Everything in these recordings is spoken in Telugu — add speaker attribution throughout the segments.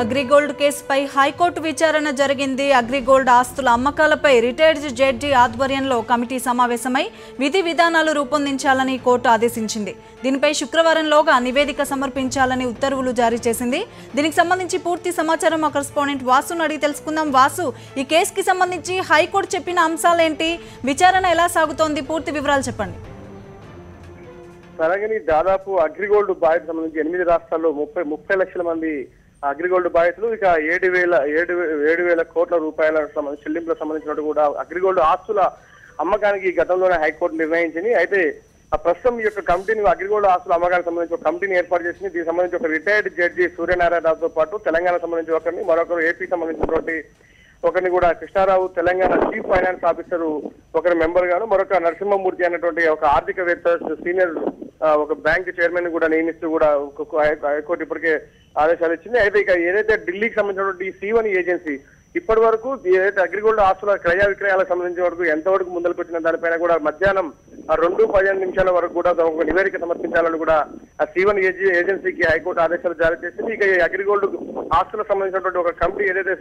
Speaker 1: అగ్రిగోల్డ్ కేసుపై హైకోర్టు విచారణ జరిగింది. అగ్రిగోల్డ్ ఆస్తుల అమ్మకాలపై రిటైర్డ్ జడ్జి ఆధ్వర్యంలో కమిటీ సమావేశమై విధి విధానాలు రూపొందించాలని కోర్టు ఆదేశించింది. దీనిపై శుక్రవారంలోగా నివేదిక సమర్పించాలని ఉత్తర్వులు జారీ చేసింది. దీనికి సంబంధించి పూర్తి సమాచారం మా కరెస్పాండెంట్ వాసును అడిగి తెలుసుకుందాం. వాసు, ఈ కేసుకి సంబంధించి హైకోర్టు చెప్పిన అంశాలేంటి, విచారణ ఎలా సాగుతోంది, పూర్తి వివరాలు చెప్పండి.
Speaker 2: అలాగే దాదాపు అగ్రిగోల్డ్ బాధితులకు సంబంధించి 8 రాష్ట్రాల్లో 30 లక్షల మంది అగ్రిగోల్డ్ బాధితులు, ఇక 7,000 కోట్ల రూపాయల చెల్లింపులకు సంబంధించినట్టు కూడా అగ్రిగోల్డ్ ఆస్తుల అమ్మకానికి గతంలోనే హైకోర్టు నిర్ణయించింది. అయితే ప్రస్తుతం ఈ యొక్క కమిటీని అగ్రిగోల్డ్ ఆస్తుల అమ్మకానికి సంబంధించి ఒక కమిటీని ఏర్పాటు చేసింది. దీనికి సంబంధించి ఒక రిటైర్డ్ జడ్జి సూర్యనారాయణరావుతో పాటు తెలంగాణకు సంబంధించి ఒకరిని, మరొకరు ఏపీకి సంబంధించినటువంటి ఒకరిని కూడా Krishnarao Telangana chief finance officer ఒకరి మెంబర్ గాను, మరొక నరసింహమూర్తి అనేటువంటి ఒక ఆర్థికవేత్త సీనియర్ ఒక బ్యాంక్ చైర్మన్ కూడా నియమిస్తూ కూడా హైకోర్టు ఇప్పటికే ఆదేశాలు ఇచ్చింది. అయితే ఇక ఏదైతే ఢిల్లీకి సంబంధించినటువంటి C1 ఏజెన్సీ ఇప్పటి వరకు ఏదైతే అగ్రిగోల్డ్ ఆస్తుల క్రయ విక్రయాలకు సంబంధించిన వరకు ఎంతవరకు ముందరకు వచ్చిన దానిపైన కూడా మధ్యాహ్నం 2:15 వరకు కూడా ఒక నివేదిక సమర్పించాలని కూడా C1 ఏజెన్సీకి హైకోర్టు ఆదేశాలు జారీ చేసింది. ఇక ఈ అగ్రిగోల్డ్ ఆస్తులకు సంబంధించినటువంటి ఒక కమిటీ ఏదైతే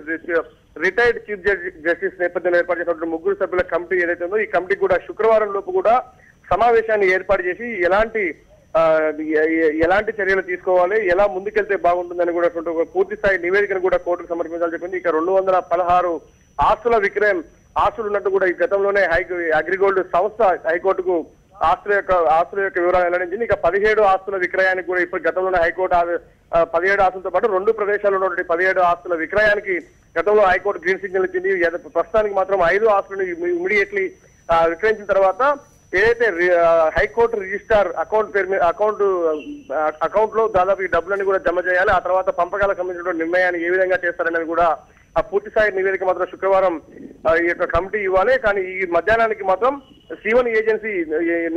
Speaker 2: రిటైర్డ్ చీఫ్ జస్టిస్ నేపథ్యంలో ఏర్పాటు చేసినటువంటి 3 సభ్యుల కమిటీ ఏదైతే ఉందో ఈ కమిటీ కూడా శుక్రవారం లోపు కూడా సమావేశాన్ని ఏర్పాటు చేసి ఎలాంటి చర్యలు తీసుకోవాలి, ఎలా ముందుకెళ్తే బాగుంటుందని కూడా ఒక పూర్తి స్థాయి నివేదికను కూడా కోర్టుకు సమర్పించాలని చెప్పింది. ఇక 216 ఆస్తులు ఉన్నట్టు కూడా ఈ గతంలోనే అగ్రిగోల్డ్ సంస్థ హైకోర్టుకు ఆస్తుల యొక్క వివరాలు వెల్లడించింది. ఇక 17 ఆస్తుల విక్రయానికి కూడా ఇప్పుడు గతంలోనే హైకోర్టు 17 ఆస్తులతో పాటు 2 ప్రదేశాల్లో ఉన్నటువంటి 17 ఆస్తుల విక్రయానికి గతంలో హైకోర్టు గ్రీన్ సిగ్నల్ ఇచ్చింది. ప్రస్తుతానికి మాత్రం 5 ఆస్తులను ఇమీడియట్లీ విక్రయించిన తర్వాత ఏదైతే హైకోర్టు రిజిస్ట్రార్ అకౌంట్ లో దాదాపు ఈ డబ్బులన్నీ కూడా జమ చేయాలి. ఆ తర్వాత పంపకాలకు సంబంధించిన నిర్ణయాన్ని ఏ విధంగా చేస్తారనేది కూడా ఆ పూర్తి స్థాయి నివేదిక మాత్రం శుక్రవారం ఈ యొక్క కమిటీ ఇవ్వాలి. కానీ ఈ మధ్యాహ్నానికి మాత్రం C1 ఏజెన్సీ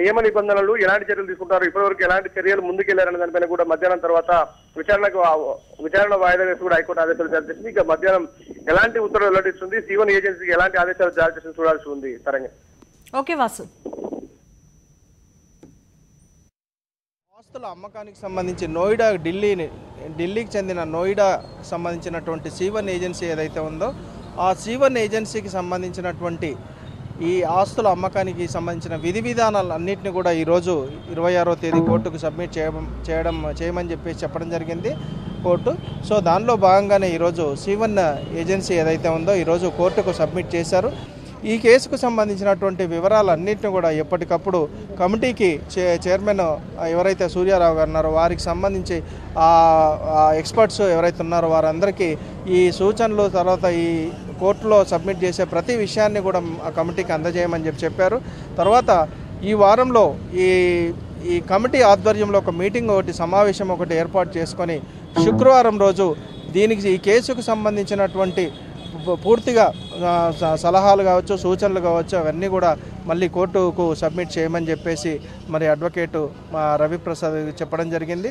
Speaker 2: నియమ నిబంధనలు ఎలాంటి చర్యలు తీసుకుంటారు, ఇప్పటివరకు ఎలాంటి చర్యలు ముందుకెళ్లారనే దానిపైన కూడా మధ్యాహ్నం తర్వాత విచారణ వాయిదా వేసి కూడా హైకోర్టు ఆదేశాలు జారీ చేసింది. ఇక మధ్యాహ్నం ఎలాంటి ఉత్తర్వులు వెల్లడిస్తుంది, C1 ఏజెన్సీకి ఎలాంటి ఆదేశాలు జారీ చేసి చూడాల్సి ఉంది. తరంగా
Speaker 1: ఓకే వాసు.
Speaker 3: ఆస్తుల అమ్మకానికి సంబంధించి ఢిల్లీకి చెందిన నోయిడా సంబంధించినటువంటి C1 ఏజెన్సీ ఏదైతే ఉందో ఆ C1 ఏజెన్సీకి సంబంధించినటువంటి ఈ ఆస్తుల అమ్మకానికి సంబంధించిన విధి విధానాలన్నింటినీ కూడా ఈరోజు 26వ తేదీ కోర్టుకు సబ్మిట్ చేయమని చెప్పడం జరిగింది కోర్టు. సో దానిలో భాగంగానే ఈరోజు C1 ఏజెన్సీ ఏదైతే ఉందో ఈరోజు కోర్టుకు సబ్మిట్ చేశారు. ఈ కేసుకు సంబంధించినటువంటి వివరాలన్నింటినీ కూడా ఎప్పటికప్పుడు కమిటీకి చైర్మన్ ఎవరైతే సూర్యారావు గారు ఉన్నారో వారికి సంబంధించి ఎక్స్పర్ట్స్ ఎవరైతే ఉన్నారో వారందరికీ ఈ సూచనలు తర్వాత ఈ కోర్టులో సబ్మిట్ చేసే ప్రతి విషయాన్ని కూడా ఆ కమిటీకి అందజేయమని చెప్పారు. తర్వాత ఈ వారంలో ఈ కమిటీ ఆధ్వర్యంలో ఒక మీటింగ్ సమావేశం ఏర్పాటు చేసుకొని శుక్రవారం రోజు ఈ కేసుకు సంబంధించినటువంటి పూర్తిగా సలహాలు కావచ్చు, సూచనలు కావచ్చు, అవన్నీ కూడా మళ్ళీ కోర్టుకు సబ్మిట్ చేయమని చెప్పేసి మరి అడ్వకేటు రవిప్రసాద్ చెప్పడం జరిగింది.